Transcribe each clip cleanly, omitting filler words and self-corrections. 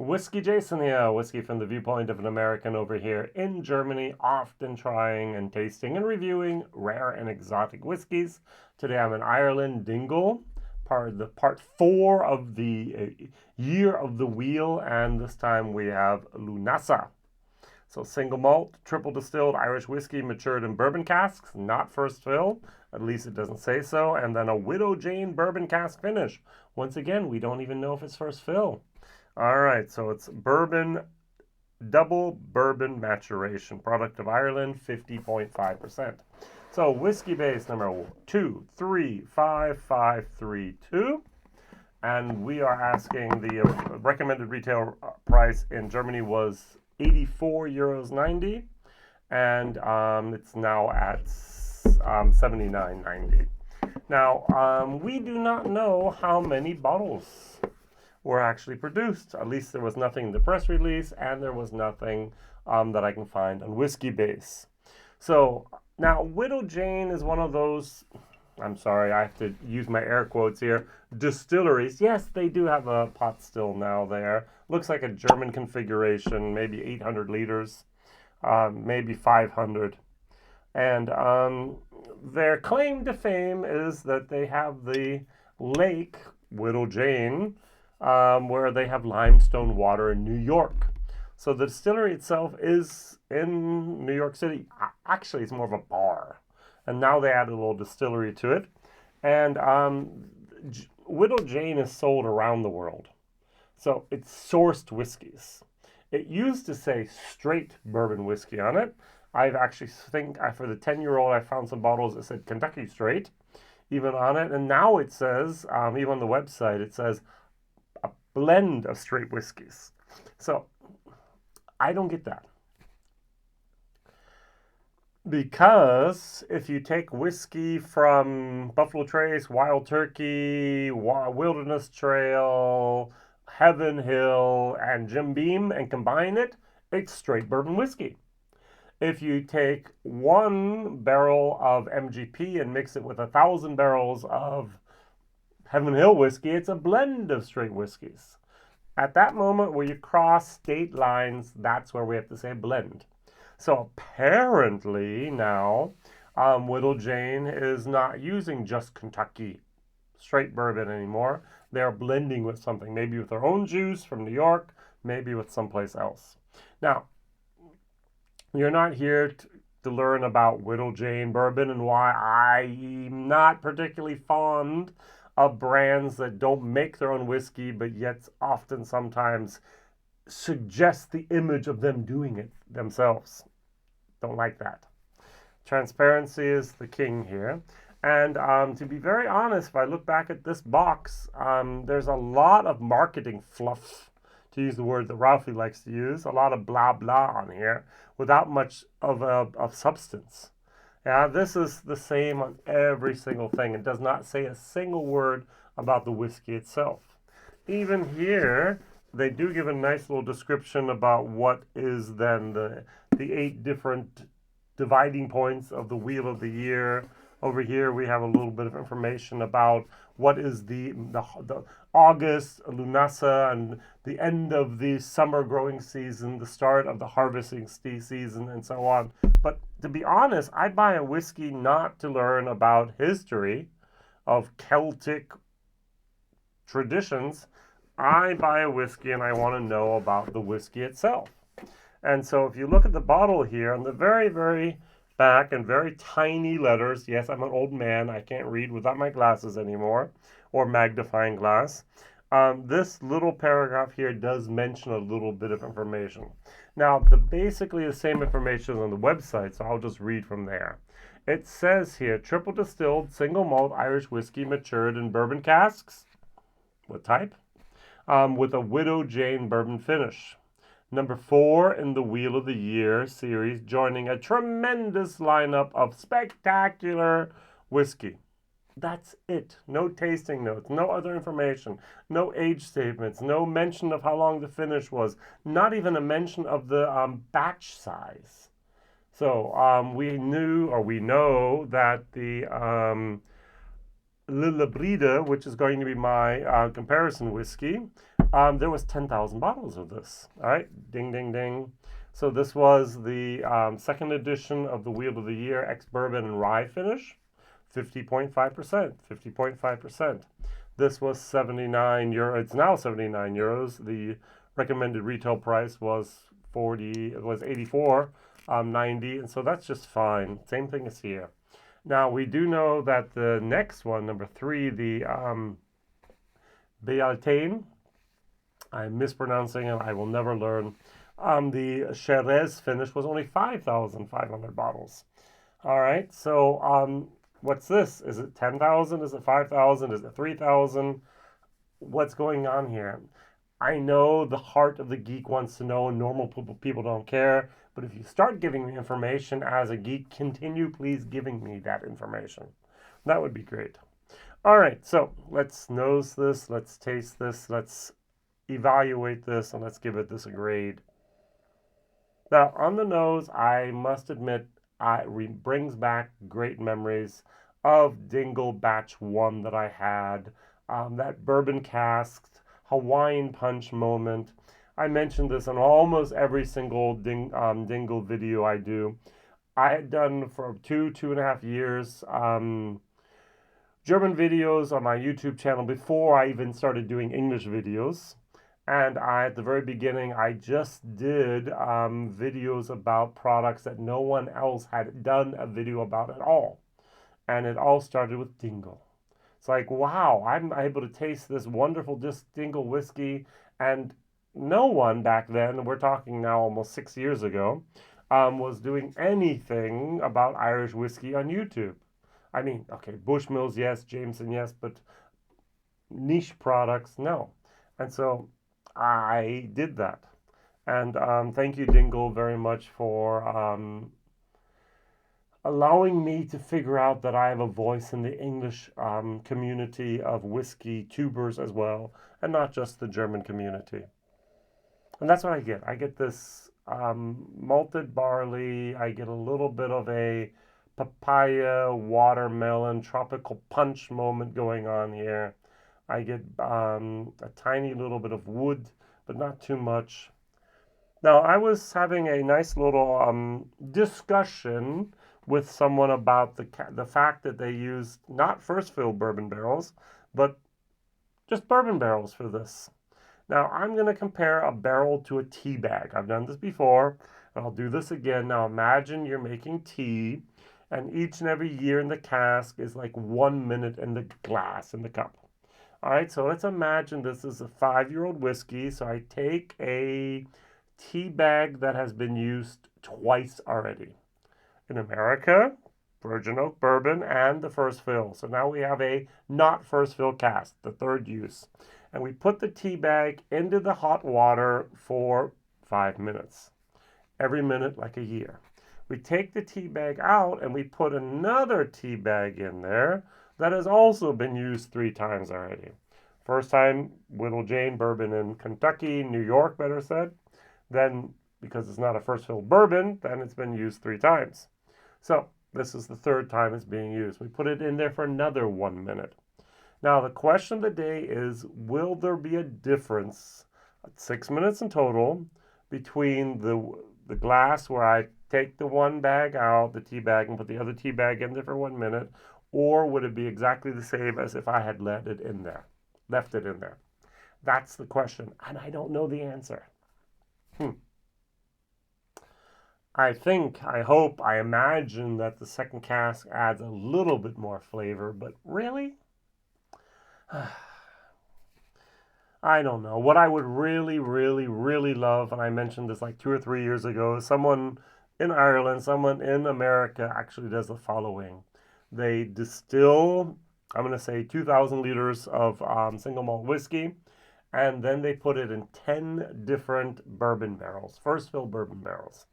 WhiskyJason here, whiskey from the viewpoint of an American over here in Germany, often trying and tasting and reviewing rare and exotic whiskeys. Today I'm in Ireland, Dingle, part 4 of the year of the wheel, and this time we have Lúnasa. So single malt, triple distilled Irish whiskey matured in bourbon casks, not first fill, at least it doesn't say so, and then a Widow Jane bourbon cask finish. Once again, we don't even know if it's first fill. All right, so it's bourbon, double bourbon maturation, product of Ireland, 50.5%. So Whiskybase number 235532, and we are asking the recommended retail price in Germany was 84.90 euros, and it's now at 79.90. Now, we do not know how many bottles were actually produced. At least there was nothing in the press release, and there was nothing that I can find on Whiskybase. So now Widow Jane is one of those, I'm sorry, I have to use my air quotes here, distilleries. Yes, they do have a pot still now there. Looks like a German configuration, maybe 800 liters, maybe 500. And their claim to fame is that they have the lake, Widow Jane, where they have limestone water in New York. So the distillery itself is in New York City. Actually, it's more of a bar. And now they added a little distillery to it. And Widow Jane is sold around the world. So it's sourced whiskeys. It used to say straight bourbon whiskey on it. I've actually think for the 10-year-old, I found some bottles that said Kentucky Straight even on it. And now it says, even on the website, it says blend of straight whiskeys. So I don't get that. Because if you take whiskey from Buffalo Trace, Wild Turkey, Wilderness Trail, Heaven Hill, and Jim Beam and combine it, it's straight bourbon whiskey. If you take 1 barrel of MGP and mix it with 1,000 barrels of Heaven Hill whiskey, it's a blend of straight whiskeys. At that moment where you cross state lines, that's where we have to say blend. So apparently now, Widow Jane is not using just Kentucky straight bourbon anymore. They're blending with something, maybe with their own juice from New York, maybe with someplace else. Now, you're not here to learn about Widow Jane bourbon and why I'm not particularly fond of brands that don't make their own whiskey, but yet often sometimes suggest the image of them doing it themselves. Don't like that. Transparency is the king here. And to be very honest, if I look back at this box, there's a lot of marketing fluff, to use the word that Ralphie likes to use, a lot of blah blah on here without much of substance. Yeah, this is the same on every single thing. It does not say a single word about the whiskey itself. Even here, they do give a nice little description about what is then the 8 different dividing points of the Wheel of the Year. Over here, we have a little bit of information about what is the August, Lúnasa, and the end of the summer growing season, the start of the harvesting season, and so on. But to be honest, I buy a whiskey not to learn about history of Celtic traditions. I buy a whiskey and I want to know about the whiskey itself. And so if you look at the bottle here, on the very, very back in very tiny letters, yes, I'm an old man, I can't read without my glasses anymore, or magnifying glass. This little paragraph here does mention a little bit of information. Now, basically the same information is on the website, so I'll just read from there. It says here, triple distilled, single malt Irish whiskey matured in bourbon casks. What type? With a Widow Jane bourbon finish. Number 4 in the Wheel of the Year series, joining a tremendous lineup of spectacular whiskey. That's it. No tasting notes, no other information, no age statements, no mention of how long the finish was, not even a mention of the batch size. So we know that the Lilla Brida, which is going to be my comparison whiskey, There was 10,000 bottles of this. All right, ding, ding, ding. So this was the second edition of the Wheel of the Year ex-bourbon and rye finish, 50.5%, 50.5%. This was 79 euro. It's now 79 euros. The recommended retail price was 40. It was 84.90, and so that's just fine. Same thing as here. Now we do know that the next one, number 3, the Béaltaine, I'm mispronouncing it. I will never learn. The Xérès finish was only 5,500 bottles. All right, so what's this? Is it 10,000? Is it 5,000? Is it 3,000? What's going on here? I know the heart of the geek wants to know, and normal people don't care. But if you start giving me information as a geek, continue please giving me that information. That would be great. All right, so let's nose this, let's taste this, let's evaluate this, and let's give it this a grade. Now, on the nose, I must admit, it brings back great memories of Dingle Batch 1 that I had, that bourbon casked Hawaiian punch moment. I mentioned this on almost every single Dingle video I do. I had done for 2.5 years German videos on my YouTube channel before I even started doing English videos. And at the very beginning, I just did videos about products that no one else had done a video about at all. And it all started with Dingle. It's like, wow, I'm able to taste this wonderful Dingle whiskey. And no one back then, we're talking now almost 6 years ago, was doing anything about Irish whiskey on YouTube. I mean, okay, Bushmills, yes, Jameson, yes, but niche products, no. And so I did that. And thank you, Dingle, very much for allowing me to figure out that I have a voice in the English community of whiskey tubers as well, and not just the German community. And that's what I get. I get this malted barley. I get a little bit of a papaya, watermelon, tropical punch moment going on here. I get a tiny little bit of wood, but not too much. Now, I was having a nice little discussion with someone about the fact that they used not first fill bourbon barrels, but just bourbon barrels for this. Now, I'm going to compare a barrel to a tea bag. I've done this before, and I'll do this again. Now, imagine you're making tea, and each and every year in the cask is like 1 minute in the glass, in the cup. All right, so let's imagine this is a 5-year-old whiskey. So I take a tea bag that has been used twice already. In America, virgin oak bourbon and the first fill. So now we have a not first fill cask, the third use. And we put the tea bag into the hot water for 5 minutes. Every minute like a year. We take the tea bag out and we put another tea bag in there that has also been used 3 times already. First time, Little Jane bourbon in Kentucky, New York, better said. Then, because it's not a first fill bourbon, then it's been used 3 times. So, this is the 3rd time it's being used. We put it in there for another 1 minute. Now, the question of the day is, will there be a difference, 6 minutes in total, between the glass where I take the one bag out, the tea bag, and put the other tea bag in there for 1 minute, or would it be exactly the same as if I had left it in there? That's the question, and I don't know the answer. I think, I hope, I imagine that the second cask adds a little bit more flavor, but really? I don't know. What I would really, really, really love, and I mentioned this like 2 or 3 years ago, someone in Ireland, someone in America actually does the following. They distill, I'm going to say 2,000 liters of single malt whiskey, and then they put it in 10 different bourbon barrels, first fill bourbon barrels.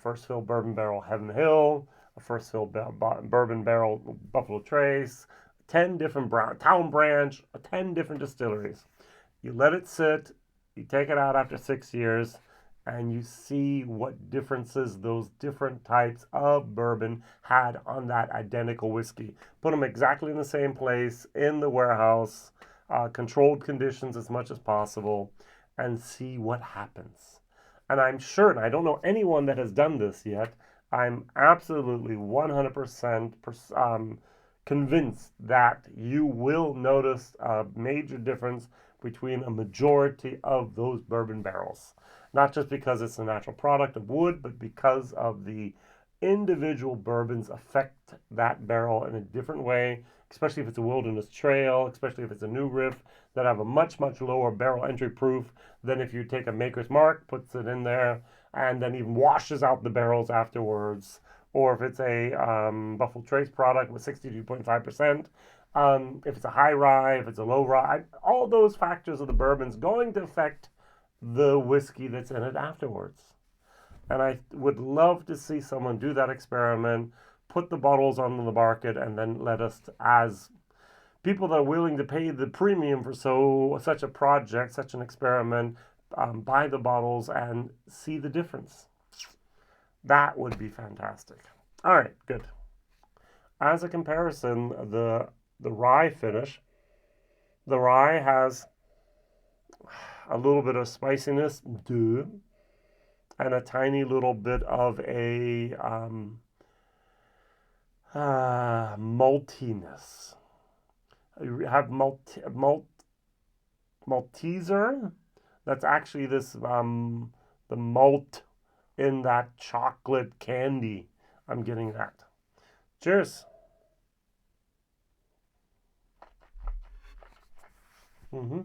First fill bourbon barrel Heaven Hill, a first fill bourbon barrel Buffalo Trace, 10 different Town Branch, 10 different distilleries. You let it sit, you take it out after 6 years, and you see what differences those different types of bourbon had on that identical whiskey. Put them exactly in the same place in the warehouse. controlled conditions as much as possible, and see what happens. And I'm sure, and I don't know anyone that has done this yet, I'm absolutely 100% convinced that you will notice a major difference between a majority of those bourbon barrels. Not just because it's a natural product of wood, but because of the individual bourbons affect that barrel in a different way, especially if it's a wilderness trail, especially if it's a new riff that have a much, much lower barrel entry proof than if you take a maker's mark, puts it in there, and then even washes out the barrels afterwards. Or if it's a Buffalo Trace product with 62.5%, if it's a high rye, if it's a low rye, all those factors of the bourbon's going to affect the whiskey that's in it afterwards. And I would love to see someone do that experiment, put the bottles on the market, and then let us, as people that are willing to pay the premium for such a project, such an experiment, buy the bottles and see the difference. That would be fantastic. All right, good. As a comparison, the rye finish, the rye has a little bit of spiciness, and a tiny little bit of a maltiness. You have Malteser. That's actually this the malt in that chocolate candy. I'm getting that. Cheers. Mm-hmm.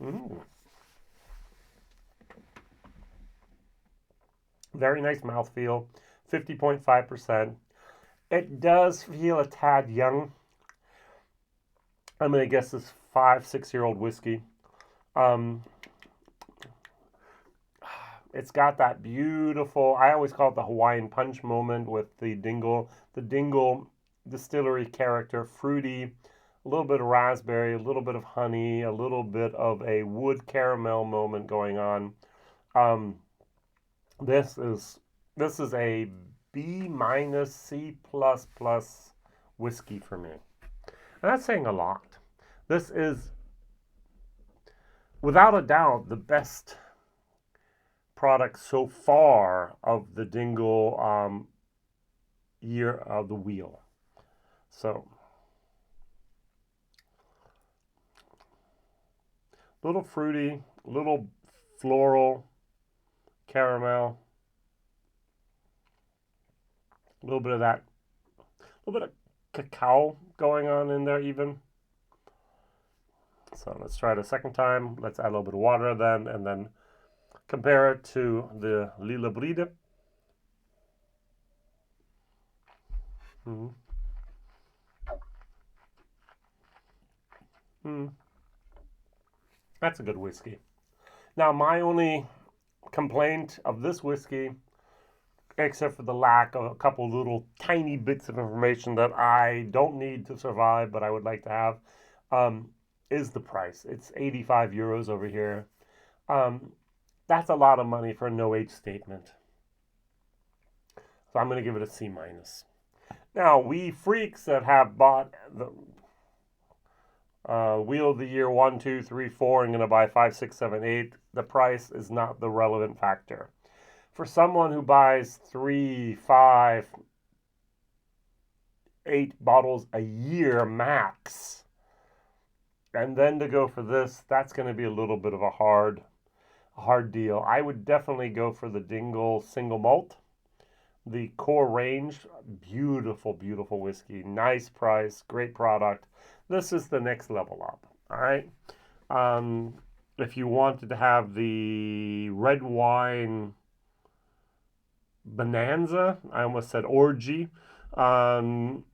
Mm. Very nice mouthfeel. 50.5%. It does feel a tad young. I'm going to guess this 5-6-year-old whiskey. It's got that beautiful, I always call it the Hawaiian punch moment with the Dingle Distillery character, fruity, a little bit of raspberry, a little bit of honey, a little bit of a wood caramel moment going on. This is a B minus C plus plus whiskey for me. And that's saying a lot. This is, without a doubt, the best product so far of the Dingle year of the wheel. So, a little fruity, a little floral, caramel, a little bit of that, a little bit of cacao going on in there even. So let's try it a second time. Let's add a little bit of water then, and then compare it to the Lila Bride. That's a good whiskey. Now, my only complaint of this whiskey, except for the lack of a couple little tiny bits of information that I don't need to survive, but I would like to have, is the price. It's 85 euros over here. That's a lot of money for a no age statement. So I'm going to give it a C minus. Now, we freaks that have bought the Wheel of the Year 1, 2, 3, 4, and going to buy 5, 6, 7, 8, the price is not the relevant factor. For someone who buys 3, 5, 8 bottles a year max, and then to go for this, that's going to be a little bit of a hard deal. I would definitely go for the Dingle single malt. The core range, beautiful, beautiful whiskey. Nice price, great product. This is the next level up, all right? If you wanted to have the red wine bonanza, I almost said orgy, Bellatine,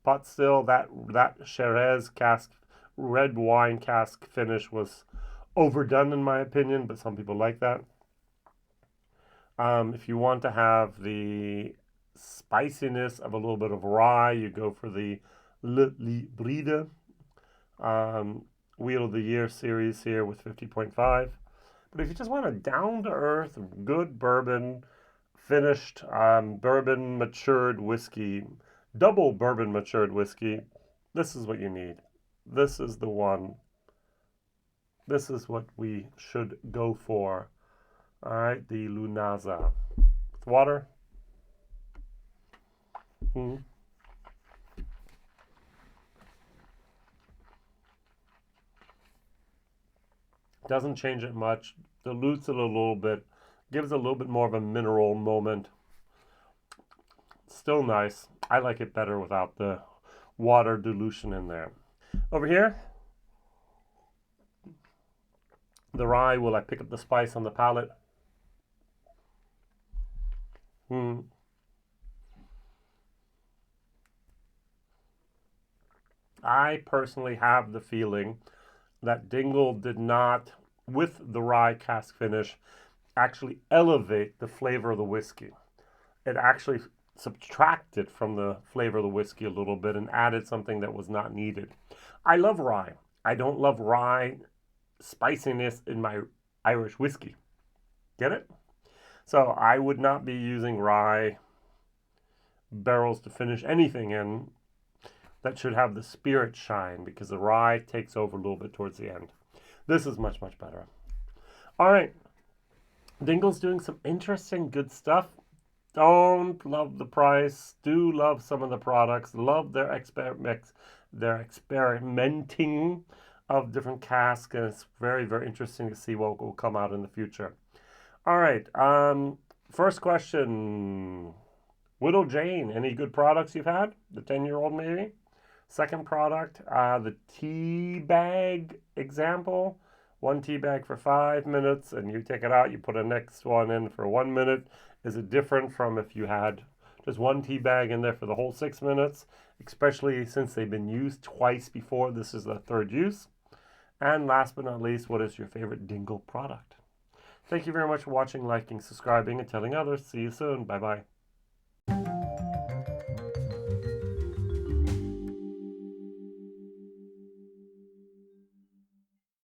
pot still, that Shiraz cask, red wine cask finish was overdone in my opinion, but some people like that. If you want to have the spiciness of a little bit of rye, you go for the Le Bride Wheel of the Year series here with 50.5. But if you just want a down-to-earth, good bourbon, finished bourbon matured whiskey, double bourbon matured whiskey, This is what you need. This is the one. This is what we should go for. All right, the Lúnasa. With water. Doesn't change it much. Dilutes it a little bit. Gives a little bit more of a mineral moment. Still nice. I like it better without the water dilution in there. Over here, the rye, will I pick up the spice on the palate? I personally have the feeling that Dingle did not, with the rye cask finish, actually elevate the flavor of the whiskey. It actually subtracted from the flavor of the whiskey a little bit and added something that was not needed. I love rye. I don't love rye spiciness in my Irish whiskey. Get it? So I would not be using rye barrels to finish anything in that should have the spirit shine, because the rye takes over a little bit towards the end. This is much, much better. All right. Dingle's doing some interesting, good stuff. Don't love the price. Do love some of the products. Love their experimenting of different casks, and it's very, very interesting to see what will come out in the future. All right. First question. Widow Jane, any good products you've had? The 10-year-old maybe? Second product, the tea bag example. One tea bag for 5 minutes, and you take it out, you put a next one in for 1 minute. Is it different from if you had just one tea bag in there for the whole 6 minutes? Especially since they've been used twice before. This is the third use. And last but not least, what is your favorite Dingle product? Thank you very much for watching, liking, subscribing, and telling others. See you soon. Bye-bye.